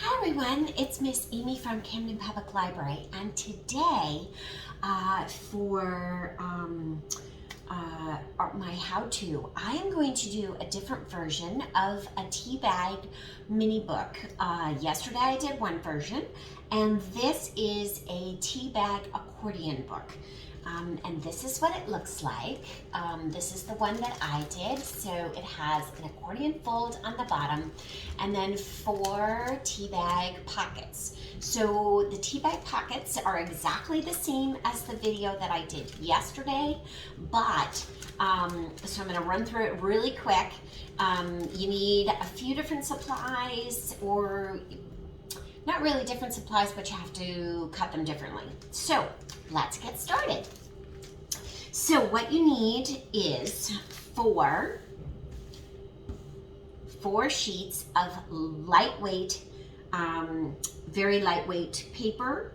Hi everyone, it's Miss Amy from Camden Public Library, and today for my how-to, I am going to do a different version of a tea bag mini book. Yesterday I did one version, and this is a tea bag accordion book. And this is what it looks like. This is the one that I did. So it has an accordion fold on the bottom and then 4 tea bag pockets. So the tea bag pockets are exactly the same as the video that I did yesterday, but so I'm gonna run through it really quick. You need a few different supplies, or not really different supplies, but you have to cut them differently. So let's get started. So what you need is four sheets of lightweight, very lightweight paper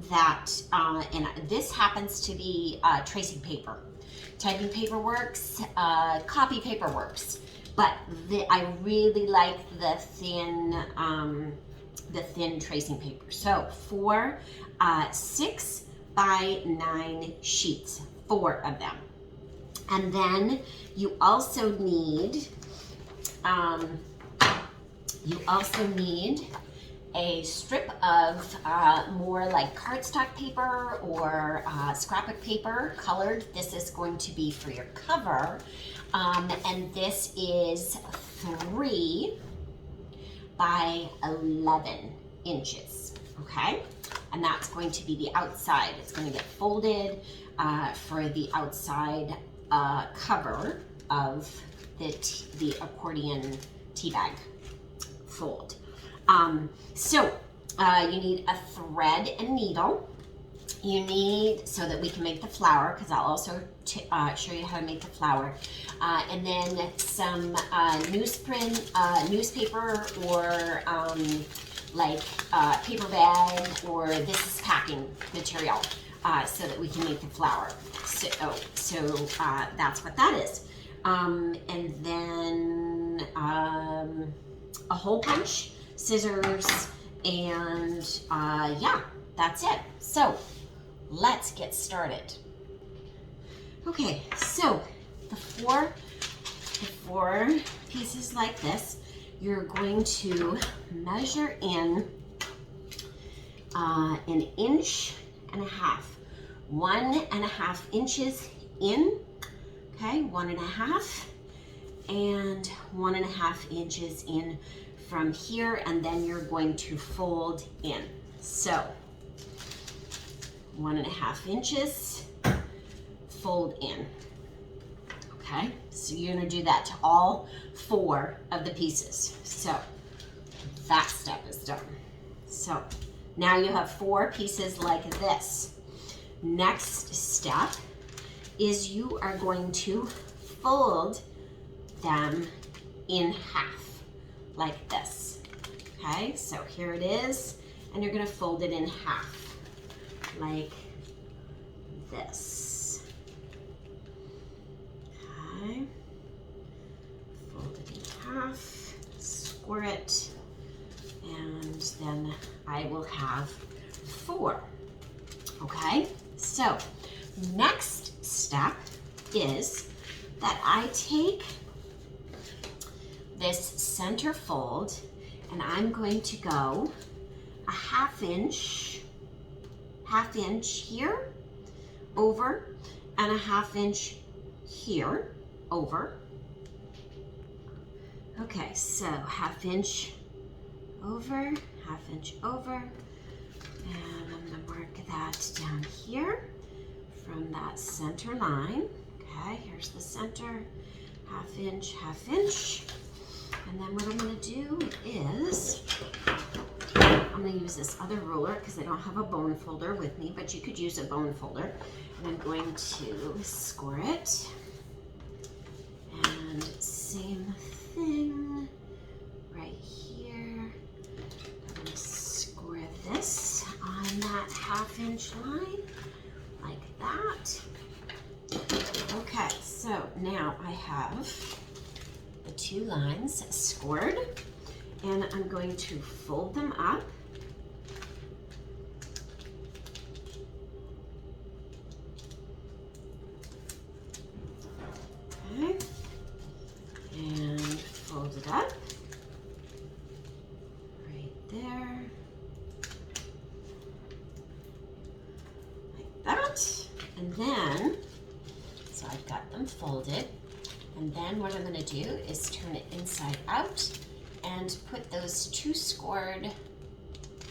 that, and this happens to be tracing paper. Typing paper works, copy paper works, but I really like the thin tracing paper. So 6 by 9 sheets, 4 of them. And then you also need a strip of more like cardstock paper or scrapbook paper, colored. This is going to be for your cover, and this is 3 by 11 inches, okay? And that's going to be the outside. It's going to get folded for the outside cover of the accordion tea bag fold. So you need a thread and needle. You need, so that we can make the flower, because I'll also show you how to make the flower. And then some newspaper or like paper bag, or this is packing material, so that we can make the flower. So that's what that is. And then a hole punch, scissors, and yeah, that's it. So let's get started. Okay, so the four pieces like this, you're going to measure in 1.5 inches, 1.5 inches in, okay, 1.5, and 1.5 inches in from here, and then you're going to fold in. So 1.5 inches, fold in. Okay, so you're gonna do that to all 4 of the pieces. So that step is done. So now you have 4 pieces like this. Next step is you are going to fold them in half, like this. Okay, so here it is, and you're gonna fold it in half, like this. Okay, fold it in half, square it, and then I will have 4. Okay, so next step is that I take this center fold and I'm going to go a half inch here over, and a half inch here over. Okay, so half inch over, half inch over, and I'm gonna mark that down here from that center line. Okay, here's the center, half inch, and then what I'm gonna do is, I'm gonna use this other ruler because I don't have a bone folder with me, but you could use a bone folder. And I'm going to score it, and same thing right here. I'm gonna score this on that half inch line, like that. Okay, so now I have the 2 lines scored, and I'm going to fold them up. Okay, and fold it up right there, like that. And then, so I've got them folded, and then what I'm going to do is turn it inside out and put those two scored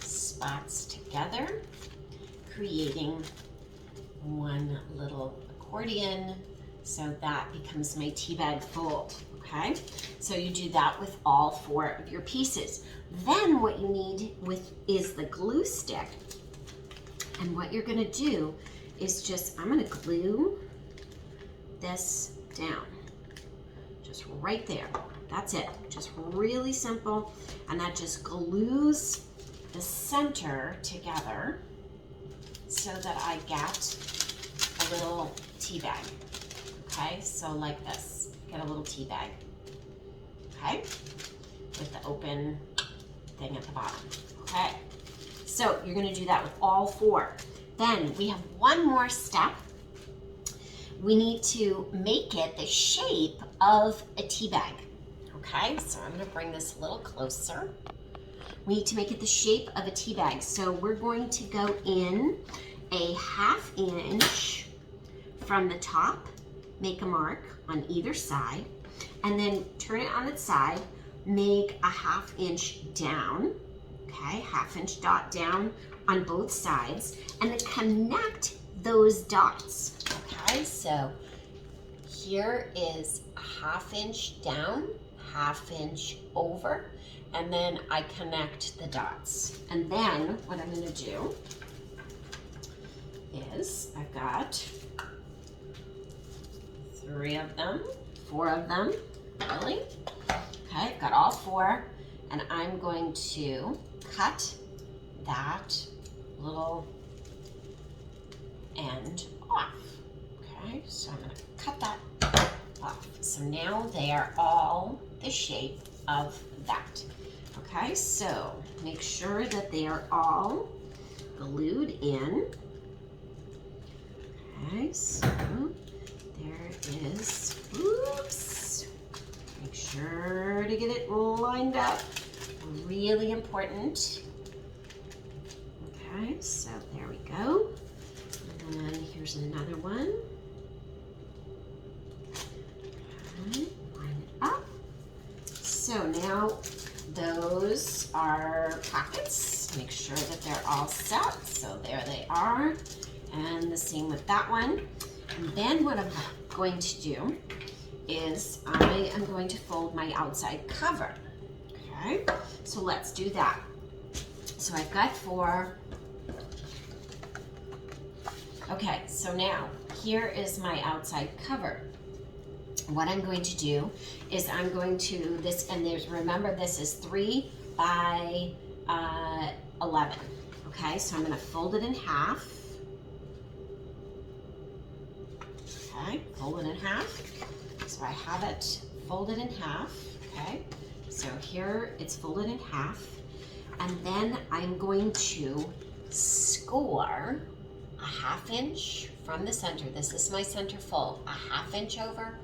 spots together, creating one little accordion. So that becomes my teabag fold, okay? So you do that with all 4 of your pieces. Then what you need is the glue stick. And what you're gonna do is I'm gonna glue this down, just right there. That's it, just really simple. And that just glues the center together so that I get a little tea bag. Okay, so like this, get a little tea bag, okay, with the open thing at the bottom. Okay, so you're gonna do that with all 4. Then we have one more step. We need to make it the shape of a tea bag. Okay, so I'm gonna bring this a little closer. We need to make it the shape of a tea bag. So we're going to go in a 1/2 inch from the top, make a mark on either side, and then turn it on its side, make a 1/2 inch down, okay, 1/2 inch dot down on both sides, and then connect those dots, okay? So here is a 1/2 inch down, 1/2 inch over, and then I connect the dots. And then what I'm gonna do is I've got 3 of them, 4 of them, really. Okay, I've got all 4, and I'm going to cut that little end off. Okay, so I'm gonna cut that off. So now they are all the shape of that. Okay, so make sure that they are all glued in. Okay, so there it is. Oops. Make sure to get it lined up. Really important. Okay, so there we go. And then here's another one. Okay, line it up. So now those are pockets. Make sure that they're all set. So there they are. And the same with that one. And then what I'm going to do is I am going to fold my outside cover. Okay, so let's do that. So I've got 4. Okay, so now here is my outside cover. What I'm going to do is I'm going to remember this is 3 by 11. Okay, so I'm going to fold it in half. Okay, fold it in half. So I have it folded in half. Okay, so here it's folded in half, and then I'm going to score a 1/2 inch from the center. This is my center fold. A 1/2 inch over,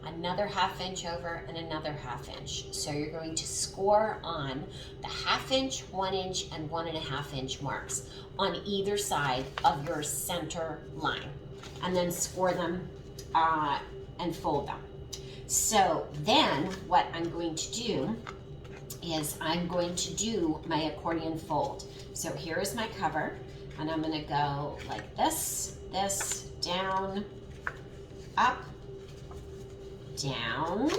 another 1/2 inch over, and another 1/2 inch. So you're going to score on the 1/2 inch, 1 inch, and 1.5 inch marks on either side of your center line, and then score them and fold them. So then what I'm going to do is I'm going to do my accordion fold. So here is my cover, and I'm going to go like this, down, up, down,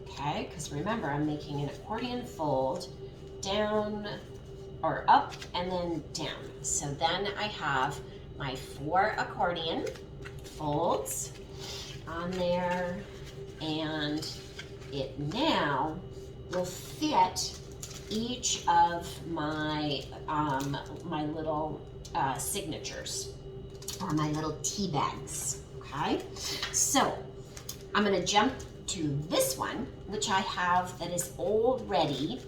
okay, because remember I'm making an accordion fold, down or up and then down. So then I have my 4 accordion folds on there, and it now will fit each of my my little signatures, or my little tea bags. Okay, so I'm going to jump to this one, which I have that is already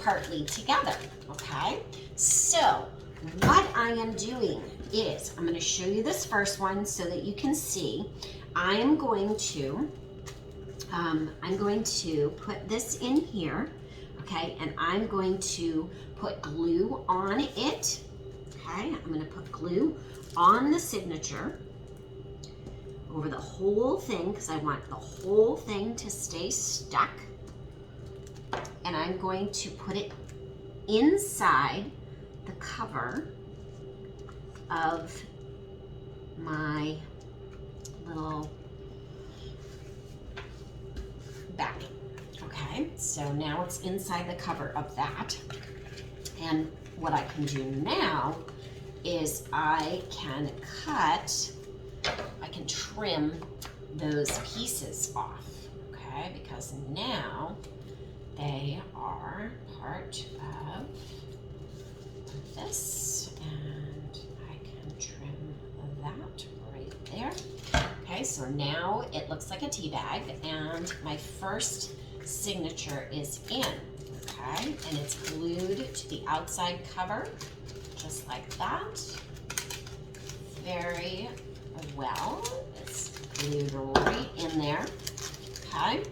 partly together, okay? So what I am doing is, I'm going to show you this first one so that you can see. I'm going to put this in here, okay? And I'm going to put glue on it, okay? I'm going to put glue on the signature over the whole thing because I want the whole thing to stay stuck. And I'm going to put it inside the cover of my little bag. Okay, so now it's inside the cover of that. And what I can do now is I can trim those pieces off, okay? Because now they are part of this, and I can trim that right there. Okay, so now it looks like a tea bag, and my first signature is in, okay? And it's glued to the outside cover, just like that. Very well. It's glued right in there, okay?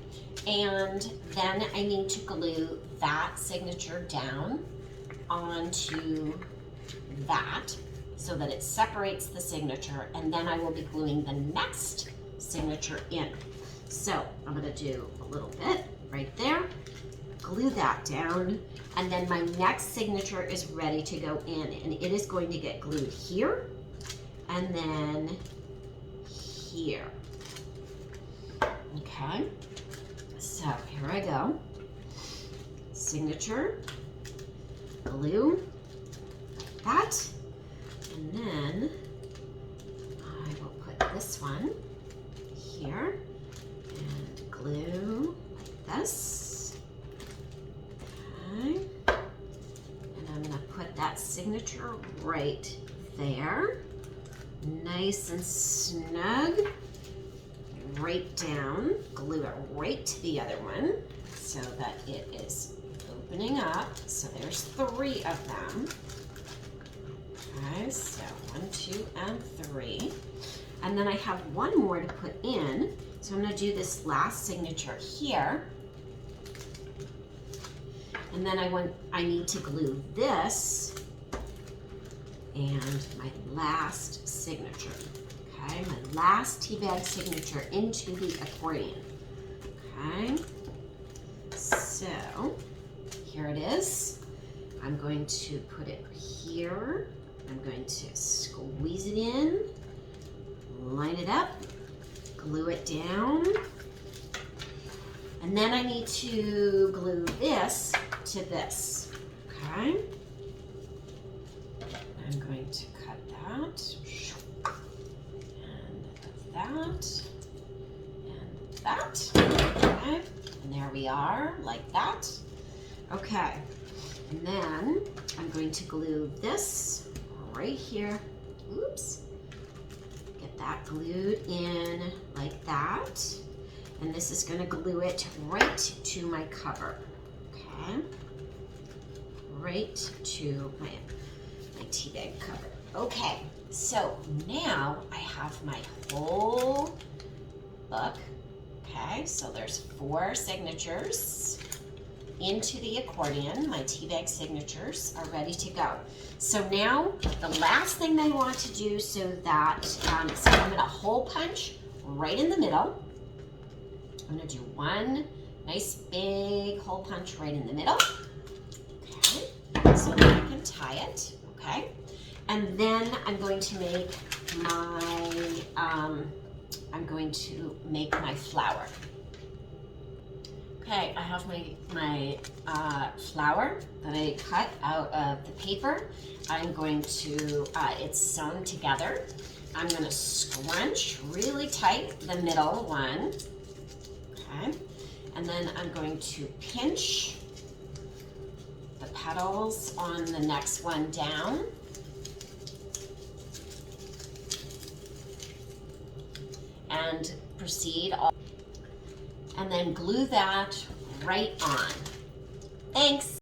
And then I need to glue that signature down onto that so that it separates the signature, and then I will be gluing the next signature in. So I'm going to do a little bit right there, glue that down, and then my next signature is ready to go in, and it is going to get glued here and then here. Okay, so here I go. Signature, glue, like that, and then I will put this one here and glue like this. Okay, and I'm going to put that signature right there, nice and snug, right down, glue it right to the other one so that it is opening up. So there's 3 of them. Okay, so 1, 2, and 3. And then I have one more to put in. So I'm going to do this last signature here. And then I need to glue this and my last signature. Okay, my last tea bag signature into the accordion. Okay, so here it is. I'm going to put it here. I'm going to squeeze it in, line it up, glue it down, and then I need to glue this to this. Okay, I'm going to cut that. That and that. Okay, and there we are, like that. Okay, and then I'm going to glue this right here. Oops. Get that glued in like that. And this is going to glue it right to my cover. Okay, right to my tea bag cover. Okay. So now I have my whole book. Okay, so there's 4 signatures into the accordion. My tea bag signatures are ready to go. So now the last thing I want to do so that, so I'm going to hole punch right in the middle. I'm going to do one nice big hole punch right in the middle. Okay, so that I can tie it. Okay. And then I'm going to make my flower. Okay, I have my flower that I cut out of the paper. I'm going to, it's sewn together. I'm going to scrunch really tight the middle one. Okay, and then I'm going to pinch the petals on the next one down. And proceed, and then glue that right on. Thanks.